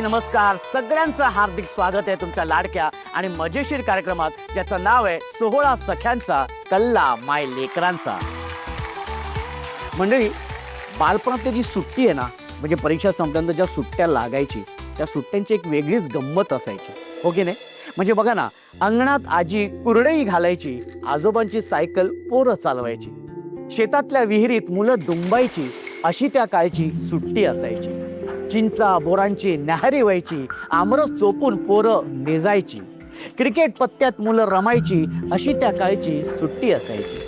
नमस्कार, सगळ्यांचं हार्दिक स्वागत आहे तुमच्या लाडक्या आणि मजेशीर कार्यक्रमात, ज्याचं नाव आहे 16 सख्यांचा कल्ला माय लेकरांचा. मंडळी, बालपणातली जी सुट्टी आहे ना, म्हणजे परीक्षा संपल्यानंतर ज्या सुट्ट्या लागायची, त्या सुट्ट्यांची एक वेगळीच गंमत असायची, हो की नाही? म्हणजे बघा ना, अंगणात आजी कुरडई घालायची, आजोबांची सायकल पोरं चालवायची, शेतातल्या विहिरीत मुलं डुंबायची, अशी त्या काळची सुट्टी असायची. चिंचा बोरांची न्याहारी व्हायची, आमरस चोपून पोरं निजायची, क्रिकेट पत्त्यात मुलं रमायची, अशी त्या काळची सुट्टी असायची.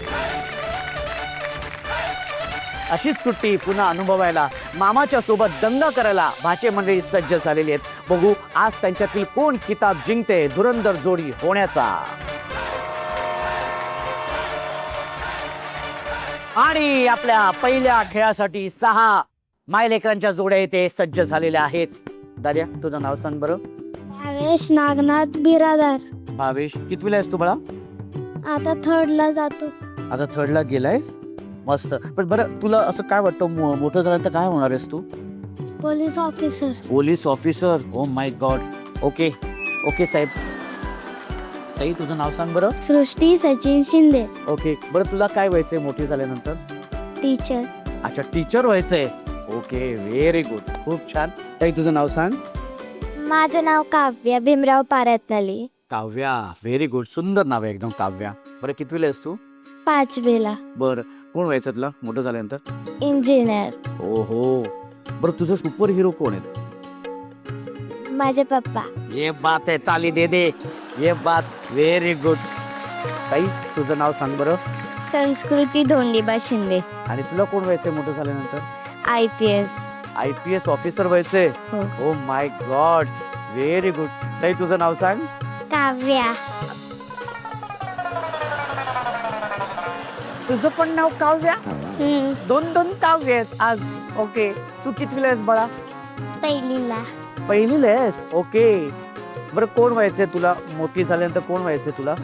अशीच सुट्टी पुन्हा अनुभवायला, मामाच्या सोबत दंगा करायला भाचे मंडळी सज्ज झालेली आहेत. बघू आज त्यांच्यातील कोण किताब जिंकते धुरंधर जोडी होण्याचा. आणि आपल्या पहिल्या खेळासाठी 6 मायलेकरांच्या जोड्या इथे सज्ज झालेल्या आहेत. दाद्या, तुझं नाव सांग बरं. भावेश नागनाथ बिरादार. भावेश, कितवीला आहेस तू बाळा? आता 3rd ला जातो. आता 3rd ला गेलायस? मस्त. पण बरं, तुला असं काय वाटतं, मोठं झाल्यानंतर काय होणार आहेस तू? Police officer. Police officer? Oh my god. Okay okay साहेब. ताई, तुझं नाव सांग बरं. सृष्टी सचिन शिंदे. ओके. बरं, तुला काय व्हायचंय मोठी झाल्यानंतर? टीचर. अच्छा, टीचर व्हायचंय. ओके, व्हेरी गुड, खूप छान. ताई, तुझं नाव सांग. माझं नाव काव्या भीमराव पारतनाली. काव्या, व्हेरी गुड, सुंदर नाव आहे एकदम, काव्या. बरं, कितवीला आहेस तू? 5वीला. बरं, कोण व्हायचं तुला मोठं झाल्यानंतर? इंजिनियर. ओहो. बरं, तुझं सुपर हिरो कोण आहे? माझे पप्पा. ये बात आहे, ताली दे दे. ये बात, व्हेरी गुड. ताई, तुझं नाव सांग बरं. संस्कृती धोंडीबा शिंदे. आणि तुला कोण व्हायचंय मोठं झाल्यानंतर? IPS. IPS ऑफिसर व्हायचंय. हो. ओ माय गॉड, व्हेरी गुड. ताई, तुझं नाव सांग. काव्या. तुझं पण नाव काव्या? 2 काव्य आहेत आज. ओके. तू कितवीला आहेस बाळा? पहिलीला. पहिलीला आहेस? ओके. बरं, कोण व्हायचंय तुला मोठी झाल्यानंतर, कोण व्हायचंय तुला?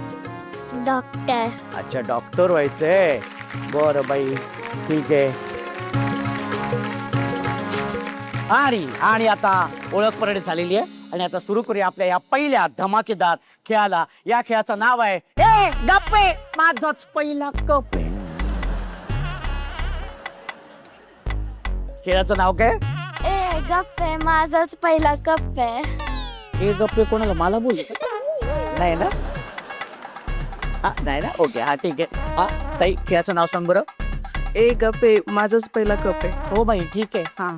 डॉक्टर. अच्छा, डॉक्टर व्हायचंय. बरं बाई, ठीक आहे. आणि आता ओळख परेड झालेली आहे आणि आता सुरू करूया आपल्या या पहिल्या धमाकेदार खेळाला. या खेळाचं नाव आहे ए गप्पे माझाच पहिला कप. खेळाचं नाव काय? ए गप्पे माझाच पहिला कप आहे. ए गप्पे कोणाला? मला बोल. नाही ना? हा, नाही ना? ओके, हा ठीक आहे. हा ताई, खेळाचं नाव सांग बरं. ए गप्पे माझाच पहिला कप आहे. हो बाई, ठीक आहे. हा,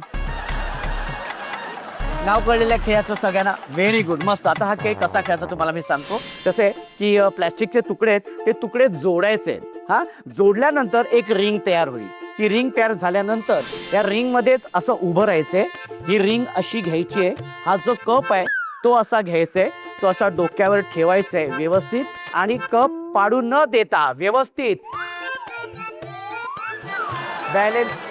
नाव कळलेल्या खेळाचं सगळ्यांना व्हेरी गुड, मस्त. आता हा खेळ कसा खेळायचा तुम्हाला मी सांगतो. कसे की प्लॅस्टिकचे तुकडे आहेत, ते तुकडे जोडायचे आहेत. हा, जोडल्यानंतर एक रिंग तयार होईल. ती रिंग तयार झाल्यानंतर या रिंग मध्येच असं उभं राहायचंय. ही रिंग अशी घ्यायची आहे. हा जो कप आहे तो असा घ्यायचाय, तो असा डोक्यावर ठेवायचा आहे व्यवस्थित, आणि कप पाडू न देता व्यवस्थित बॅलन्स.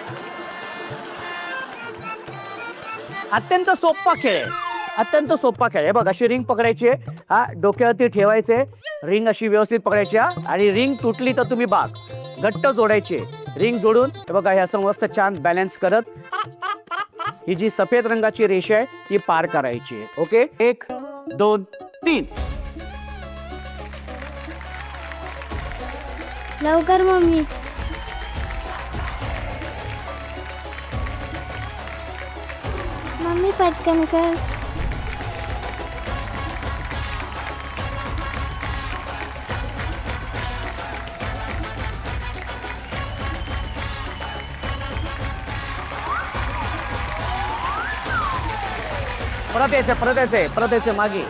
अत्यंत सोपा खेळ आहे, अत्यंत सोपा खेळ आहे. बघ, अशी रिंग पकडायची आहे, हा डोक्यावरती ठेवायचे, रिंग अशी व्यवस्थित पकडायची, आणि रिंग तुटली तर तुम्ही बाग घट्ट जोडायची. रिंग जोडून हे बघा, हे असं मस्त छान बॅलन्स करत ही जी सफेद रंगाची रेषा आहे ती पार करायची आहे. ओके, 1 2 3. लवकर मम्मी. मम्मी पटकन कर. परत यायचे मागे.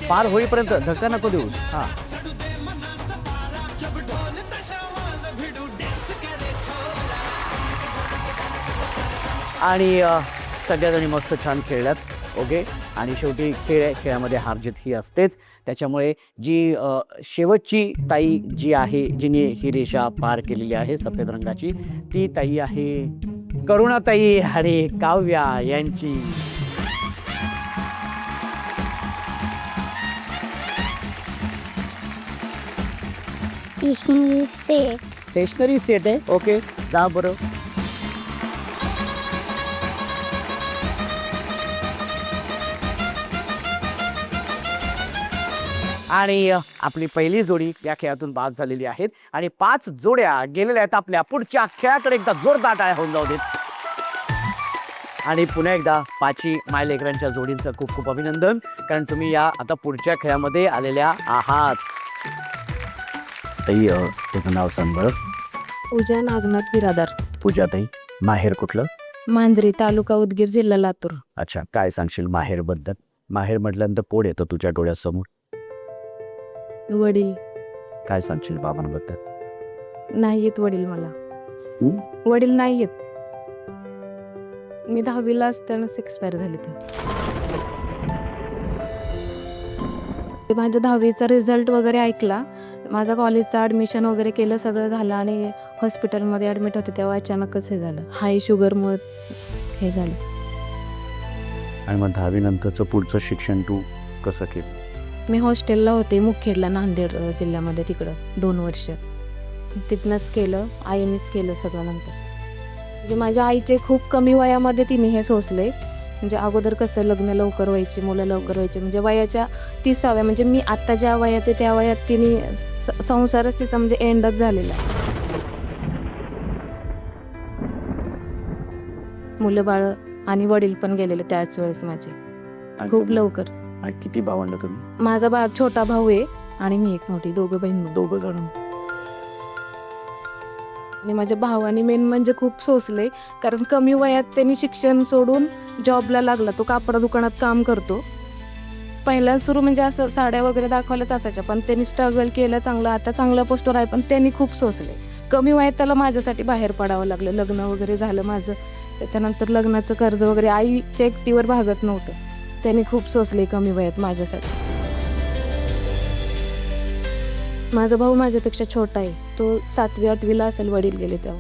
पार होईपर्यंत धक्का नको देऊस. हा, आणि सगळ्याजणी मस्त छान खेळल्यात. ओके, आणि शेवटी खेळामध्ये हार जीत ही असतेच. त्याच्यामुळे जी शेवटची ताई जी आहे, जिने ही रेषा पार केलेली आहे सफेद रंगाची, ती ताई आहे करुणाताई आणि काव्या यांची. Stationery set. स्टेशनरी सेट आहे. ओके, जा बरं. आणि आपली पहिली जोडी या खेळातून बाद झालेली आहेत आणि 5 जोड्या गेलेल्या आहेत आपल्या पुढच्या खेळाकडे. एकदा जोरदार टाळ्या होऊन जाऊ देत. आणि पुन्हा एकदा पाची मायलेकरांच्या जोडींचं खूप खूप अभिनंदन, कारण तुम्ही या आता पुढच्या खेळामध्ये आलेल्या आहात. ताई, तुझं नाव सांग बरं. पूजा नागनाथ बिरादार, पूजाताई, माहेर कुठलं? मांजरी, तालुका उदगीर, जिल्हा लातूर. अच्छा, काय सांगशील माहेरबद्दल? माहेर म्हटल्यानंतर कोण येतं तुझ्या डोळ्यासमोर? वडील काय सांगशील बाबांबद्दल? नाही येत वडील मला. हं? वडील नाही येत. मी 10वीला असतानाच एक्सपायर झाले ते. माझ्या 10वीचा रिझल्ट वगैरे ऐकला, माझा कॉलेजचं ॲडमिशन वगैरे केलं, सगळं झालं आणि हॉस्पिटलमध्ये ॲडमिट होते तेव्हा अचानकच हे झालं. हाय शुगरमुळे हे झालं. आणि मग 10वी नंतरचं पुढचं शिक्षण तू कसं केलं? मी हॉस्टेलला होते मुखेडला, नांदेड जिल्ह्यामध्ये, तिकडं 2 वर्ष तिथनंच केलं. आईनेच केलं सगळं नंतर. म्हणजे माझ्या आईचे खूप कमी वयामध्ये तिने हे सोसले. म्हणजे अगोदर कसं लग्न लवकर व्हायची, मुलं लवकर व्हायची, म्हणजे वयाच्या 30व्या, म्हणजे मी आत्ता ज्या वयात आहे त्या वयात तिने संसारच तिचा म्हणजे एंडच झालेला. मुलं बाळ आणि वडील पण गेलेले त्याच वेळेस माझे खूप लवकर. आणि किती भावंड तुम्ही? माझा छोटा भाऊ आहे आणि मी एक मोठी, दोघं बहीण भाऊ. 2 जण. आणि माझ्या भावाने मेन म्हणजे खूप सोसले, कारण कमी वयात त्यांनी शिक्षण सोडून जॉबला लागला. तो कापड दुकानात काम करतो. पहिला सुरू म्हणजे असं साड्या वगैरे दाखवायलाच असायच्या, पण त्यांनी स्ट्रगल केलं चांगलं, आता चांगल्या पोस्टवर आहे, पण त्यांनी खूप सोसले. कमी वयात त्याला माझ्यासाठी बाहेर पडावं लागलं. लग्न वगैरे झालं माझं, त्याच्यानंतर लग्नाचं कर्ज वगैरे आईच्या एकटीवर भागत नव्हतं. त्यांनी खूप सोसले कमी वयात माझ्यासाठी. माझा भाऊ माझ्यापेक्षा छोटा आहे, तो 7वी-8वीला असेल, वडील गेले तेव्हा.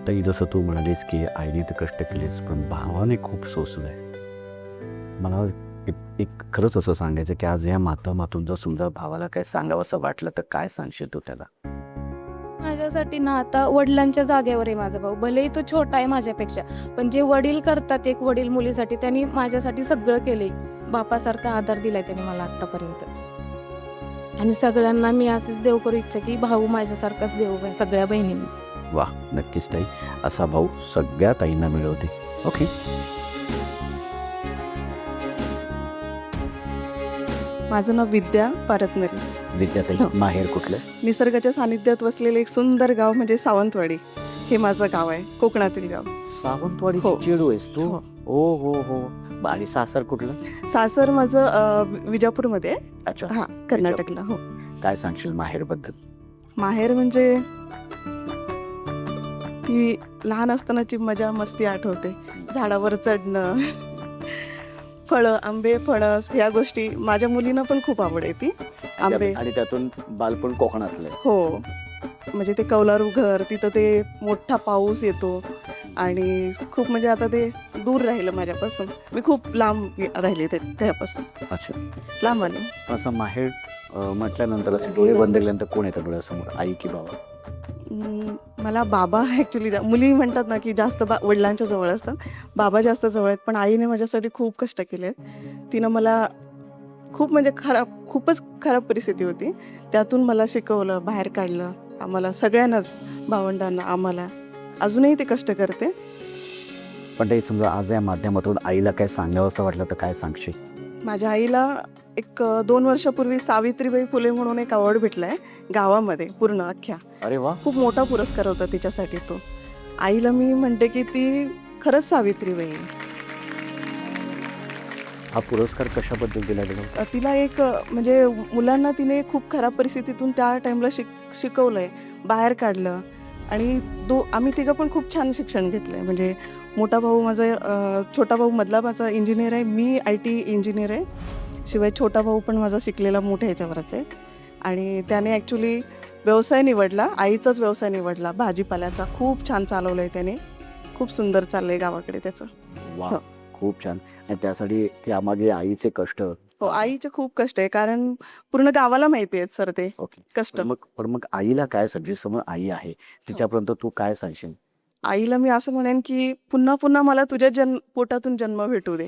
ताई, जसं तू म्हणालीस की आईने तर कष्ट केलेस, पण भावाने खूप सोसलंय. मला एक खरंच असं सांगायचं की आज या माध्यमातून जर सुंदर भावाला काय सांगावं असं वाटलं तर काय सांगशील तू त्याला? माझ्यासाठी ना आता वडिलांच्या जागेवर आहे माझा भाऊ. भलेही तो छोटा आहे माझ्यापेक्षा, पण जे वडील करतात एक वडील मुलीसाठी, त्यांनी माझ्यासाठी सगळं केले. बापासारखा आधार दिलाय त्यांनी मला आत्तापर्यंत. आणि सगळ्यांना मी असंच देव करू इच्छा की भाऊ माझ्यासारखाच देव सगळ्या बहिणींना. वा, नक्कीच ताई, असा भाऊ सगळ्या ताईंना मिळवते. ओके. माझं नाव विद्या पारतनरी. विद्याताई, माहेर कुठलं? निसर्गाच्या सानिध्यात वसलेलं एक सुंदर गाव म्हणजे सावंतवाडी. हे माझं गाव आहे, कोकणातील गाव. सावंतवाडी हो. चेडू आहेस तू? हो. ओ हो हो. आणि सासर कुठलं? सासर माझं विजापूरमध्ये आहे. अच्छा. हा, कर्नाटकला. हो. काय सांगशील माहेर बद्दल? माहेर म्हणजे ती लहान असतानाची मजा मस्ती आठवते. झाडावर चढणं, फळं, आंबे, फणस, ह्या गोष्टी माझ्या मुलीनं पण खूप आवड आहे. ती आंबे, आणि त्यातून बालपण कोकणातलं. हो, म्हणजे ते कौलारू घर, तिथं ते मोठा पाऊस येतो आणि खूप, म्हणजे आता ते दूर राहिलं माझ्यापासून. मी खूप लांब राहिले त्यापासून. अच्छा. लांब आले. असं माहेर म्हटल्यानंतर असे डोळे बंद केल्यानंतर कोण येतं डोळ्यासमोर, आई की बाबा? मला बाबा ॲक्च्युली, मुली म्हणतात ना की जास्त वडिलांच्या जवळ असतात, बाबा जास्त जवळ आहेत. पण आईने माझ्यासाठी खूप कष्ट केले. तिनं मला खूप, म्हणजे खूपच खराब परिस्थिती होती, त्यातून मला शिकवलं, बाहेर काढलं. आम्हाला सगळ्यांनाच, भावंडांना, आम्हाला. अजूनही ते कष्ट करते. पण ते समजा आज या माध्यमातून आईला काय सांगावं असं वाटलं तर काय सांगशील? माझ्या आईला एक 2 वर्षापूर्वी सावित्रीबाई फुले म्हणून एक अवॉर्ड भेटला आहे गावामध्ये, पूर्ण अख्ख्या. अरे वा. खूप मोठा पुरस्कार होता तिच्यासाठी तो. आईला मी म्हणते की ती खरंच सावित्रीबाई आहे. हा पुरस्कार कशाबद्दल दिला गेला? तिला एक, म्हणजे मुलांना तिने खूप खराब परिस्थितीतून त्या टाईमला शिकवलंय, बाहेर काढलं. आणि आम्ही तिघं पण खूप छान शिक्षण घेतलंय. म्हणजे मोठा भाऊ माझा, छोटा भाऊ मधला माझा इंजिनियर आहे, मी IT इंजिनियर आहे. शिवाय छोटा भाऊ पण माझा शिकलेला मोठ्या ह्याच्यावरच आहे. आणि त्याने ॲक्च्युली व्यवसाय निवडला, आईचाच व्यवसाय निवडला, भाजीपाल्याचा. खूप छान चालवलं आहे त्याने. खूप सुंदर चाललं आहे गावाकडे त्याचं. वा, हो. खूप छान. आणि त्यासाठी त्यामागे आईचे कष्ट. हो, आईचे खूप कष्ट आहे, कारण पूर्ण गावाला माहिती आहेत सर ते ओके. कष्ट. पण मग आईला काय सांगशील? समोर आई आहे, तिच्यापर्यंत तू काय सांगशील? आईला मी असं म्हणेन की पुन्हा पुन्हा मला तुझ्या पोटातून जन्म भेटू दे.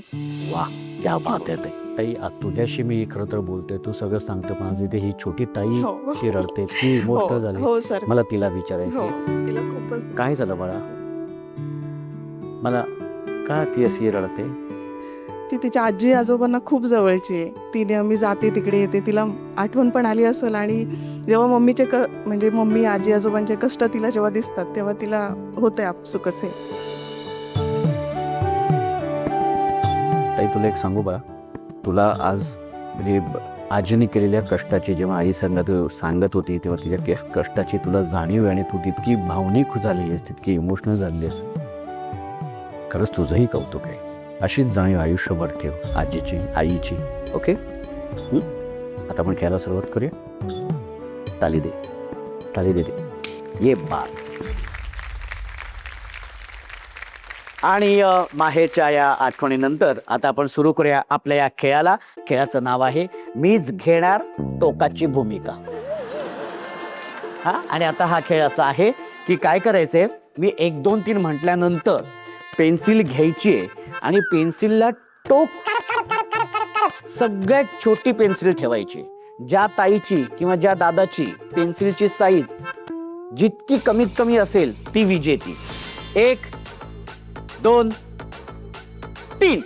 वा, क्या बात आहे ताई. ताई, तुझ्याशी मी खरं तर बोलतोय, तू सगळं सांगतो, पण आज इथे ही छोटी ताई हो. ती रडते, ती हो इमोशनल झाली. हो सर. मला तिला हो, विचारायचं तिला खूपच. काय झालं बाळा? मला का ती अशी रडते? ती तिच्या आजी आजोबांना खूप जवळची आहे. ती नेहमी जाते तिकडे येते, तिला आठवण पण आली असेल. आणि जेव्हा मम्मीचे म्हणजे मम्मी आजी आजोबांचे कष्ट तिला जेव्हा दिसतात तेव्हा तिला होतंय आपसुकच हे. ताई, तुला एक सांगू बा, तुला आज म्हणजे आजीने केलेल्या कष्टाची जेव्हा आई सांगत होती तेव्हा तिच्या कष्टाची तुला जाणीव आहे आणि तू तितकी भावनिक झाली आहेस, तितकी इमोशनल झाली आहेस. खरंच तुझंही कौतुक आहे. अशीच जाणीव आयुष्यभर ठेव आजीची, आईची. ओके. आता आपण खेळायला सुरुवात करूया. ताली दे, ताली दे दे. ये बात. आणि माहेरच्या या आठवणीनंतर आता आपण सुरू करूया आपल्या या खेळाला. खेळाचं नाव आहे मीच घेणार टोकाची भूमिका. आणि आता हा खेळ असा आहे की काय करायचंय, मी 1 2 3 म्हटल्यानंतर पेन्सिल घ्यायची आहे आणि पेन्सिलला टोक सगळ्यात छोटी पेन्सिल ठेवायची. ज्या ताईची किंवा ज्या दादाची पेन्सिलची साईज जितकी कमीत कमी असेल ती विजेती. 1 2 3.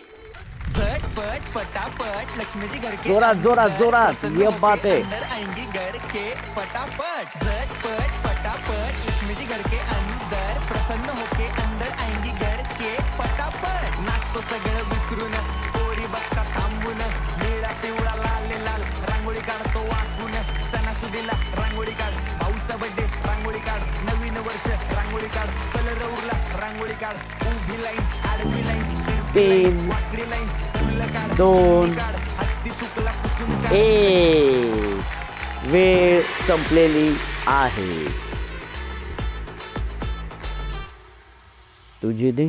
झटपट पटापट लक्ष्मीजी घर के जोरात जोरात जोरात. ये बात आहे. अंदर आएंगी घर के पटापट. झटपट पटापट लक्ष्मीजी घर के अंदर प्रसन्न होके अंदर आएंगी घर के पटापट. नाचतो सगळं विसरून पोरी बघता थांबून. निळा पिवळा लाल लाल रांगोळी काढतो वाकून. सणासुदीला रांगोळी काढ, भाऊचा बर्थडे रांगोळी काढ, नवीन वर्ष रांगोळी काढ, कलर उरला रांगोळी काढ, उभी लाईन आडवी लाईन 3 वाकडी लाईन 2 हत्ती चुकला पुसून 1. वेळ संपलेली आहे. तुझी दे.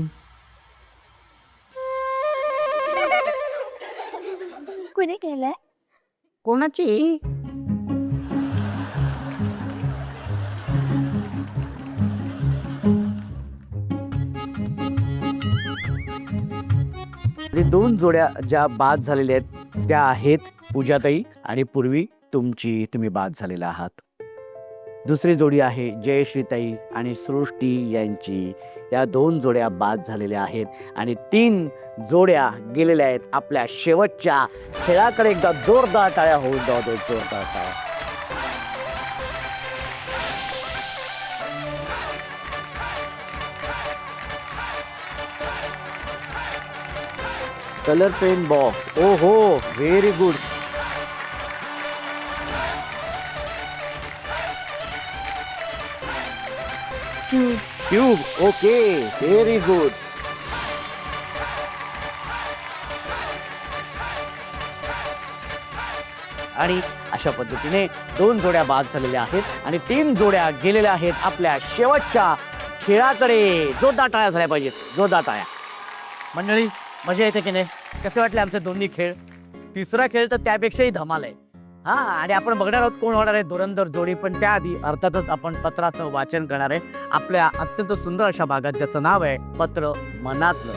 कुणी केलंय? कोणाची? दोन जोड्या ज्या बाद झालेल्या आहेत त्या आहेत पूजाताई आणि पूर्वी तुम्ही बाद झालेला आहात. दुसरी जोडी आहे जयश्रीताई आणि सृष्टी यांची. या 2 जोड्या बाद झालेल्या आहेत आणि 3 जोड्या गेलेल्या आहेत आपल्या शेवटच्या खेळाकडे. एकदा जोरदार टाळ्या होऊन जाऊ दे, जोरदार टाळ्या. Colour pen box. ओ हो, very good. Cube. Okay, very good. आणि अशा पद्धतीने 2 जोड्या बाद झालेल्या आहेत आणि 3 जोड्या गेलेल्या आहेत आपल्या शेवटच्या खेळाकडे. जोरदार टाळ्या झाल्या पाहिजेत, जोरदार टाळ्या. मंडळी, मजा येते की नाही? कसे वाटले आमचे दोन्ही खेळ? तिसरा खेळ तर त्यापेक्षाही धमाल आहे. आणि आपण बघणार आहोत कोण होणार आहे धुरंधर जोडी. पण त्याआधी अर्थातच आपण पत्राचं वाचन करणार आहे आपल्या अत्यंत सुंदर अशा भागात, ज्याचं नाव आहे पत्र मनातलं.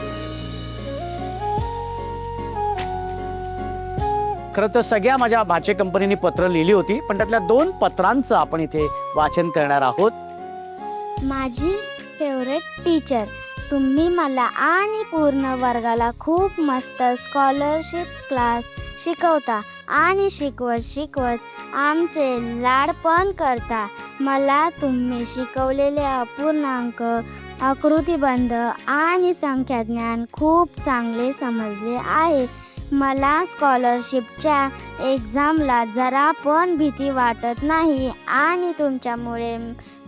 खरं तर सगळ्या माझ्या भाचे कंपनीने पत्र लिहिली होती, पण त्यातल्या 2 पत्रांचं आपण इथे वाचन करणार आहोत. माझी फेवरेट टीचर, तुम्ही मला आणि पूर्ण वर्गाला खूप मस्त स्कॉलरशिप क्लास शिकवता आणि शिकवत आमचे लाड पण करता. मला तुम्ही शिकवलेले अपूर्णांक, आकृतिबंध आणि संख्याज्ञान खूप चांगले समजले आहे. मला स्कॉलरशिपच्या एक्झामला जरा पण भीती वाटत नाही आणि तुमच्यामुळे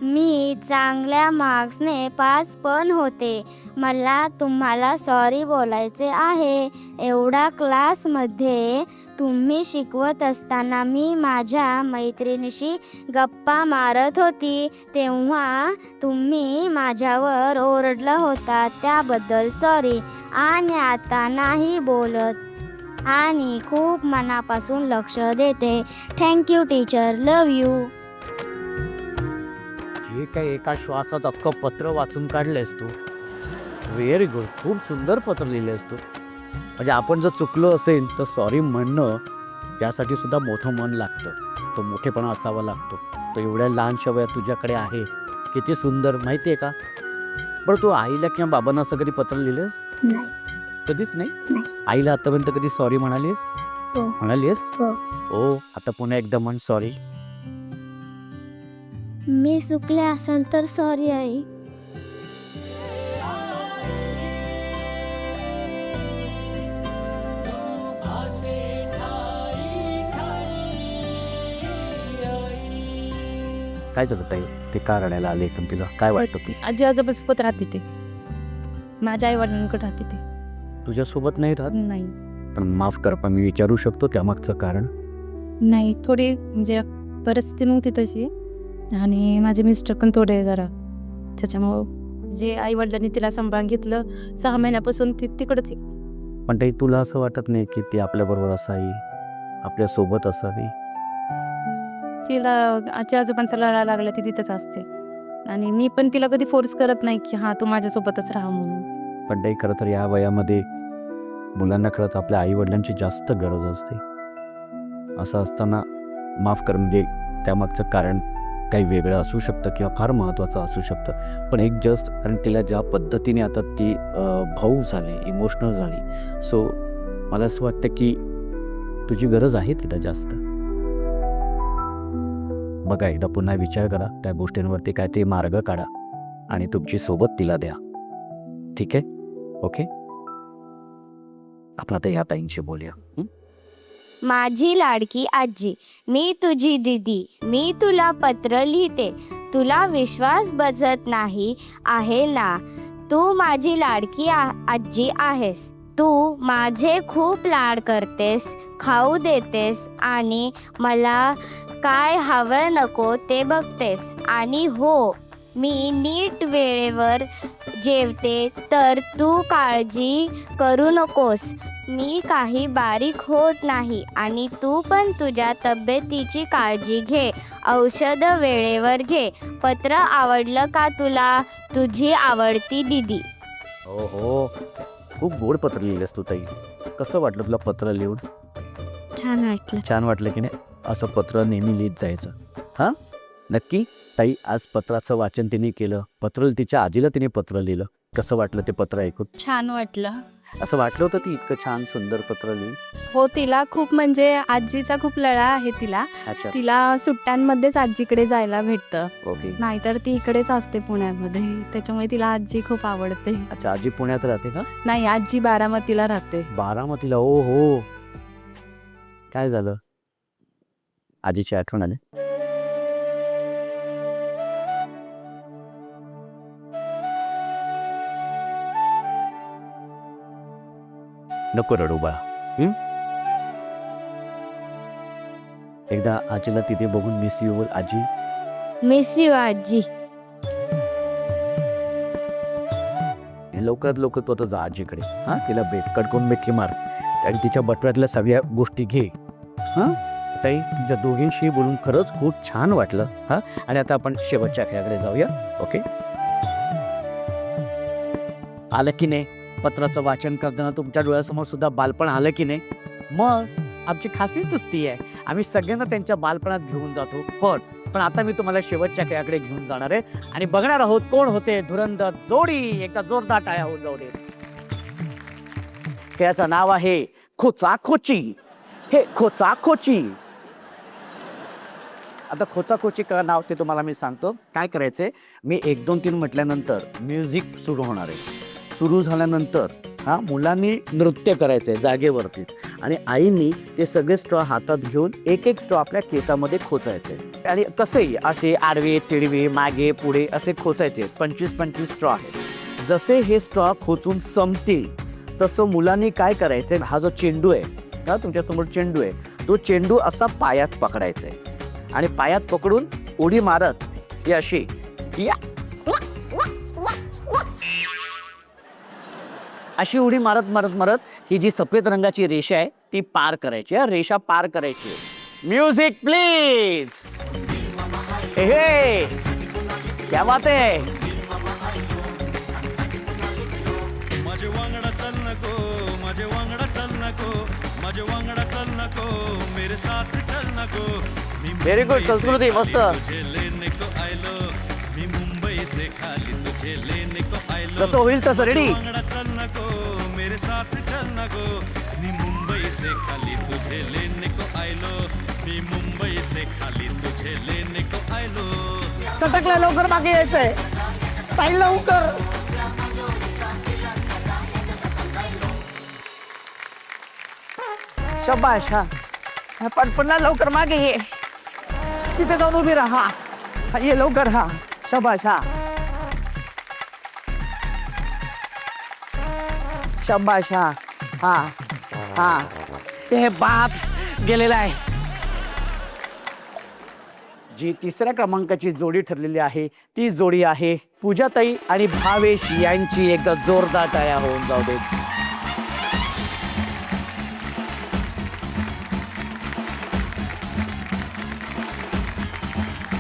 मी चांगल्या मार्क्सने पास पण होते. मला तुम्हाला सॉरी बोलायचे आहे. एवढा क्लासमध्ये तुम्ही शिकवत असताना मी माझ्या मैत्रिणीशी गप्पा मारत होती, तेव्हा तुम्ही माझ्यावर ओरडला होता, त्याबद्दल सॉरी. आणि आता नाही बोलत आणि खूप मनापासून लक्ष देते. Thank you teacher, love you. जे काही एका श्वासात अख्खं पत्र वाचून काढलंयस तू, व्हेरी गुड. खूप सुंदर पत्र लिहिलंयस तू. म्हणजे आपण जर चुकलो असेल तर सॉरी म्हणणं त्यासाठी सुद्धा मोठं मन लागतं, तो मोठेपणा असावा लागतो. तो एवढ्या लहानशा वयात तुझ्याकडे आहे, किती सुंदर माहिती आहे का. बरं, तू आईला किंवा बाबांना असं कधी पत्र लिहिलंस? नाही. कधीच नाही. आईला आतापर्यंत कधी सॉरी म्हणालीस? हो. म्हणालीस? हो. ओ, आता पुन्हा एकदा म्हण सॉरी. मी चुकले असेल तर सॉरी आई. काय झालं ताई, ते का रडायला आले एकदम, तिला काय वाटतं? ती आजी आजोबासोबत राहते ते, माझ्या आई वडिलांकडे राहते ते. तुझ्यासोबत नाही राहत? नाही पण माफ कर, पण मी विचारू शकतो त्यामागचं कारण? नाही, थोडी म्हणजे परिस्थिती नव्हती तशी आणि माझे मिस्टर पण थोडे जरा, त्याच्यामुळं जे आई वडिलांनी तिला सांभाळून घेतलं 6 महिन्यापासून ती तिकडंच आहे. पण ताई, तुला असं वाटत नाही की ती आपल्याबरोबर असावी, आपल्यासोबत असावी? तिला आजी आजोबांचा लढा लागला ती तिथंच असते आणि मी पण तिला कधी फोर्स करत नाही की हां तू माझ्यासोबतच राहा म्हणून. पण ताई, खरं तर या वयामध्ये मुलांना खरं तर आपल्या आईवडिलांची जास्त गरज असते. असं असताना माफ कर, म्हणजे त्यामागचं कारण काही वेगळं असू शकतं किंवा फार महत्त्वाचं असू शकतं. पण एक जस्ट कारण तिला ज्या पद्धतीने आता ती भाऊ झाली, इमोशनल झाली, सो मला असं वाटतं की तुझी गरज आहे तिला जास्त. बघा, एकदा पुन्हा विचार करा त्या गोष्टींवरती, काय ते मार्ग काढा आणि तुमची सोबत तिला द्या. ठीक आहे? ओके, आपण आता ह्या ताईंशी बोलूया. माझी लाडकी आजी, मी तुझी दीदी. मी तुला पत्र लिहिते. तुला विश्वास बसत नाही आहे ना? तू माझी लाडकी आजी आहेस. तू माझे खूप लाड करतेस, खाऊ देतेस आणि मला काय हवं नको ते बघतेस. आणि हो, मी नीट वेळेवर जेवते, तर तू काळजी करू नकोस. मी काही बारीक होत नाही आणि तू पण तुझ्या तब्येतीची काळजी घे. औषधं वेळेवर घे. पत्र आवडलं का तुला? तुझी आवडती दीदी. हो हो, खूप गोड पत्र लिहिलंस तू ताई. कसं वाटलं तुला पत्र लिहून? छान वाटलं. छान वाटलं की नाही? असं पत्र नेहमी लिहित जायचं. हां, नक्की ताई. आज पत्राचं वाचन तिने केलं, तिच्या आजीला तिने पत्र लिहिलं. कसं वाटलं ते पत्र ऐकून? छान वाटलं. असं वाटलं होतं ती इतकं छान सुंदर पत्र लिहिली? हो, तिला खूप म्हणजे आजीचा खूप लळा आहे तिला. अच्छा, तिला सुट्ट्यांमध्येच आजीकडे जायला भेटतं, ओके. नाहीतर ती इकडेच असते पुण्यामध्ये, त्याच्यामुळे तिला आजी खूप आवडते. अच्छा, आजी पुण्यात राहते का? नाही, आजी बारामतीला राहते. बारामतीला? ओ हो. काय झालं? आजीची आठवण आली? नको रडू बाळा. एकदा आजीला तिथे बघून मिस यू बोल. आजी, मिस यू आजी. लवकरात लवकर तू आता जा आजीकडे. हां, तिला भेट, कडकून मिठी मार आणि तिच्या बटव्यातल्या सगळ्या गोष्टी घे. हां ताई, तुमच्या दोघींशी बोलून खरंच खूप छान वाटलं. हां, आणि आता आपण शेवटच्या खेळाकडे जाऊया. ओके, आलं की नाही? पत्राचं वाचन करताना तुमच्या डोळ्यासमोर सुद्धा बालपण आलं की नाही? मग आमची खासियतच ती आहे, आम्ही सगळ्यांना त्यांच्या बालपणात घेऊन जातो. पण आता मी तुम्हाला शेवटच्या खेळाकडे घेऊन जाणार आहे आणि बघणार आहोत कोण होते धुरंधर जोडी. एकदा जोरदार टाळ्या होऊन जाऊ दे. खेळाचं नाव आहे खोचाखोची. हे खोचाखोची. आता खोचाखोची का नाव ते तुम्हाला मी सांगतो. काय करायचंय, मी 1 2 3 म्हटल्यानंतर म्युझिक सुरू होणार आहे. सुरू झाल्यानंतर मुलांनी नृत्य करायचंय जागेवरतीच आणि आईंनी ते सगळे स्ट्रॉ हातात घेऊन एक एक स्ट्रॉ आपल्या केसामध्ये खोचायचे आणि कसेही असे आडवे तिडवे मागे पुढे असे खोचायचे. 25-25 स्ट्रॉ आहेत. जसे हे स्ट्रॉ खोचून संपतील तसं मुलांनी काय करायचंय, हा जो चेंडू आहे का तुमच्यासमोर चेंडू आहे, तो चेंडू असा पायात पकडायचा आहे आणि पायात पकडून उडी मारत ही अशी अशी उडी मारत मारत मारत ही जी सफेद रंगाची रेषा आहे ती पार करायची. रेषा पार करायची. Music please. हे क्या बात आहे. माझे वांगडा चल नको, माझे वांगडा चल नको, माझे वांगडा चल नको, मेरे साथ चल नको. व्हेरी गुड संस्कृती मस्त. तुझे लेने को आयलो, मी मुंबई से खाली तुझे लेने को आयलो. जसं होईल तसं रेडी. वांगडा चल नको, मेरे साथ चल नको, मी मुंबई से खाली तुझे लेने को आयलो, मी मुंबई से खाली तुझे लेने को आयलो. सटकला लवकर मागे यायचंय. ताई लवकर. शाबाश. हा पटपटला लवकर मागे ये. तिथे जाऊन उभी राहा. हा ये लवकर. हा शाबाश. हा शाबाश. हा हा हा हे बाप गेलेला आहे. जी तिसऱ्या क्रमांकाची जोडी ठरलेली आहे ती जोडी आहे पूजाताई आणि भावेश यांची. एकदा जोरदार टाळ्या होऊन जाऊ देत.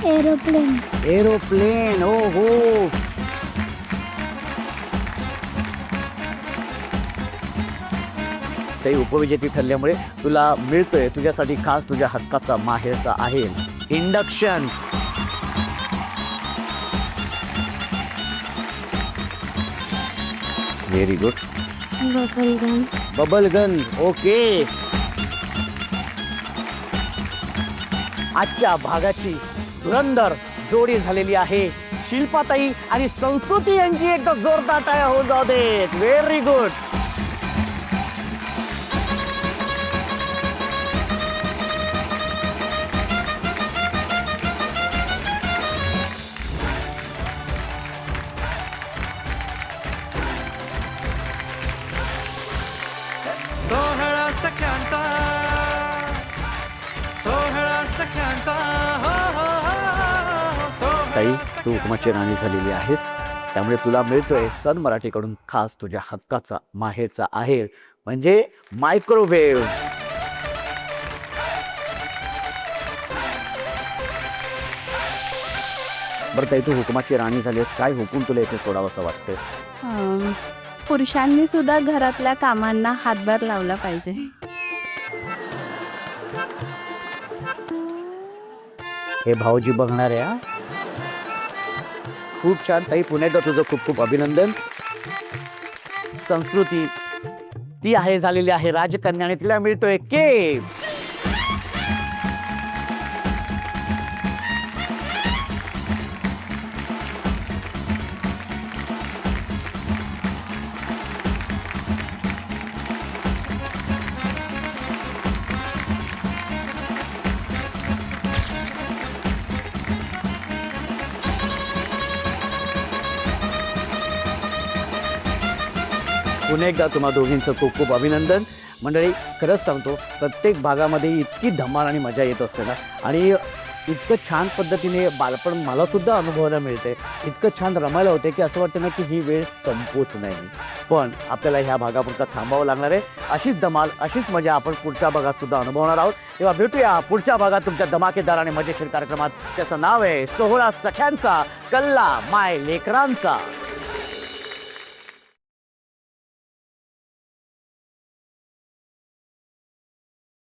एरोप्लेन. एरोप्लेन. ओ हो. ते उपविजेती ठरल्यामुळे तुला मिळतोय तुझ्यासाठी खास तुझ्या हक्काचा माहेरचा आहे induction. Very good. Bubblegum. Bubble gun. Okay. आजच्या भागाची धुरंधर जोडी झालेली आहे शिल्पाताई आणि संस्कृती यांची. एकदा जोरदार टाळ्या होऊन जाऊ देत. Very good. सोहळा सख्यांचा, सोहळा सख्यांचा, हो हो हो, सोहळा ताई तू हुकुमाची राणी झालेली आहेस त्यामुळे तुला मिळतोय सन मराठीकडून खास तुझ्या हक्काचा माहेरचा आहेर म्हणजे मायक्रोवेव्ह. बरं ताई तू हुकुमाची राणी झालीस, काय हुकूम तुला इथे सोडावं असं वाटतंय? पुरुषांनी सुद्धा घरातल्या कामांना हातभार लावला पाहिजे. हे भाऊजी बघणार आहे. खूप छान ताई. पुन्हा एकदा तुझं खूप खूप अभिनंदन. संस्कृती ती आहे झालेली आहे राजकन्या आणि तिला मिळतोय केक. पुन्हा एकदा तुम्हा दोघींचं खूप खूप अभिनंदन. मंडळी खरंच सांगतो प्रत्येक भागामध्ये इतकी धमाल आणि मजा येत असते ना आणि इतकं छान पद्धतीने बालपण मला सुद्धा अनुभवायला मिळते. इतकं छान रमायला होते की असं वाटतं ना की ही वेळ संपोच नाही. पण आपल्याला ह्या भागापुरता थांबावं लागणार आहे. अशीच धमाल अशीच मजा आपण पुढच्या भागात सुद्धा अनुभवणार आहोत. तेव्हा भेटूया पुढच्या भागात तुमच्या धमाकेदार आणि मजेशीर कार्यक्रमात. त्याचं नाव आहे सोहळा सख्यांचा कल्ला माय लेकरांचा.